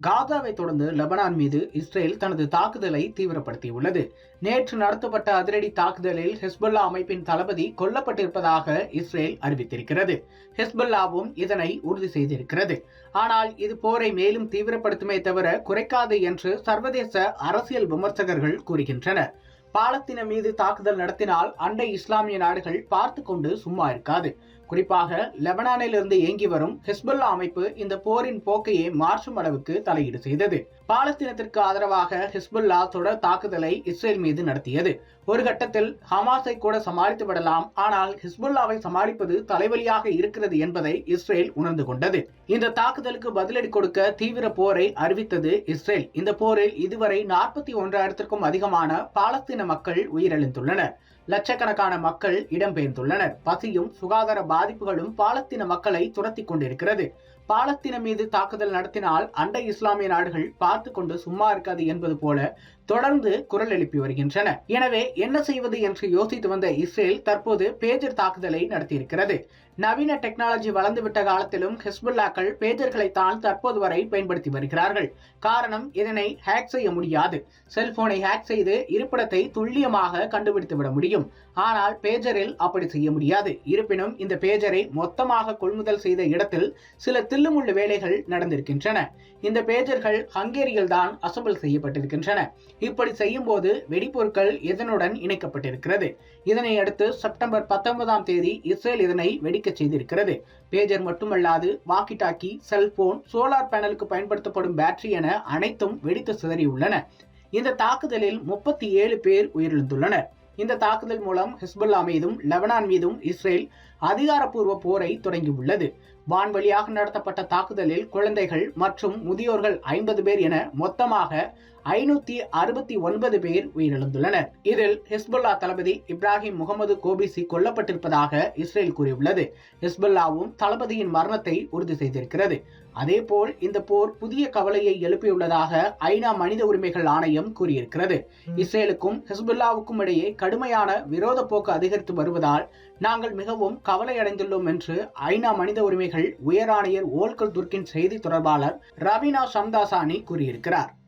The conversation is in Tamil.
காசாவை தொடர்ந்து லெபனான் மீது இஸ்ரேல் தனது தாக்குதலை தீவிரப்படுத்தியுள்ளது. நேற்று நடத்தப்பட்ட அதிரடி தாக்குதலில் ஹெஸ்புல்லா அமைப்பின் தளபதி கொல்லப்பட்டிருப்பதாக இஸ்ரேல் அறிவித்திருக்கிறது. ஹெஸ்புல்லாவும் இதனை உறுதி செய்திருக்கிறது. ஆனால் இது போரை மேலும் தீவிரப்படுத்துமே தவிர குறைக்காது என்று சர்வதேச அரசியல் விமர்சகர்கள் கூறுகின்றனர். பாலஸ்தீன மீது தாக்குதல் நடத்தினால் அண்டை இஸ்லாமிய நாடுகள் பார்த்து கொண்டு சும்மா இருக்காது. குறிப்பாக லெபனானில் இருந்து இயங்கி வரும் ஹெஸ்புல்லா அமைப்பு இந்த போரின் போக்கையே மாற்றும் அளவுக்கு தலையீடு செய்தது. பாலஸ்தீனத்திற்கு ஆதரவாக ஹெஸ்புல்லா தொடர் தாக்குதலை இஸ்ரேல் மீது நடத்தியது. ஒரு கட்டத்தில் ஹமாஸை கூட சமாளித்து விடலாம், ஆனால் ஹெஸ்புல்லாவை சமாளிப்பது தலைவலியாக இருக்கிறது என்பதை இஸ்ரேல் உணர்ந்து கொண்டது. இந்த தாக்குதலுக்கு பதிலடி கொடுக்க தீவிர போரை அறிவித்தது இஸ்ரேல். இந்த போரில் இதுவரை 41,000க்கும் அதிகமான பாலஸ்தீன மக்கள் உயிரிழந்துள்ளனர். லட்சக்கணக்கான மக்கள் இடம்பெயர்ந்துள்ளனர். பசியும் சுகாதார பாதிப்புகளும் பாலஸ்தீன மக்களை துரத்தி கொண்டிருக்கிறது. பாலஸ்தீனம் மீது தாக்குதல் நடத்தினால் அண்டை இஸ்லாமிய நாடுகள் பார்த்து கொண்டு சும்மா இருக்காது என்பது போல தொடர்ந்து குரல் எழுப்பி வருகின்றன. எனவே என்ன செய்வது என்று யோசித்து வந்த இஸ்ரேல் தற்போது பேஜர் தாக்குதலை நடத்தியிருக்கிறது. நவீன டெக்னாலஜி வளர்ந்துவிட்ட காலத்திலும் ஹெஸ்புல்லாக்கள் பேஜர்களை தான் தற்போது வரை பயன்படுத்தி வருகிறார்கள். காரணம், இதனை ஹேக் செய்ய முடியாது. செல்போனை ஹேக் செய்து இருப்பிடத்தை துல்லியமாக கண்டுபிடித்து விட முடியும். ஆனால் பேஜரில் அப்படி செய்ய முடியாது. இருப்பினும் இந்த பேஜரை மொத்தமாக கொள்முதல் செய்த இடத்தில் சில தில்லுமுள்ளு வேலைகள் நடந்திருக்கின்றன. இந்த பேஜர்கள் ஹங்கேரியில் தான் அசம்பிள் செய்யப்பட்டிருக்கின்றன. இப்படி செய்யும் போது வெடிப்பொருட்கள் இதனுடன் இணைக்கப்பட்டிருக்கிறது. இதனை அடுத்து செப்டம்பர் 19ஆம் தேதி இஸ்ரேல் இதனை வெடிக்க செய்திருக்கிறது. பேஜர் மட்டுமல்லாது வாக்கி டாக்கி, செல்போன், சோலார் பேனலுக்கு பயன்படுத்தப்படும் பேட்டரி என அனைத்தும் வெடித்து சிதறியுள்ளன. இந்த தாக்குதலில் 37 பேர் உயிரிழந்துள்ளனர். இந்த தாக்குதல் மூலம் ஹெஸ்புல்லா மீதும் லெபனான் மீதும் இஸ்ரேல் அதிகாரப்பூர்வ போரை தொடங்கியுள்ளது. வான்வழியாக நடத்தப்பட்ட தாக்குதலில் குழந்தைகள் மற்றும் முதியோர்கள் 50 பேர் என மொத்தமாக 569 பேர் உயிரிழந்துள்ளனர். இதில் ஹெஸ்புல்லா தளபதி இப்ராஹிம் முகமது கோபிசி கொல்லப்பட்டிருப்பதாக இஸ்ரேல் கூறியுள்ளது. ஹெஸ்புல்லாவும் தளபதியின் மரணத்தை உறுதி செய்திருக்கிறது. அதேபோல் இந்த போர் புதிய கவலையை எழுப்பியுள்ளதாக ஐநா மனித உரிமைகள் ஆணையம் கூறியிருக்கிறது. இஸ்ரேலுக்கும் ஹெஸ்புல்லாவுக்கும் இடையே கடுமையான விரோத போக்கு அதிகரித்து வருவதால் நாங்கள் மிகவும் கவலையடைந்துள்ளோம் என்று ஐநா மனித உரிமைகள் உயர் ஆணையர் வோல்கர் துர்க்கின் செய்தி தொடர்பாளர் ரவீனா ஷம்தாசானி கூறியிருக்கிறார்.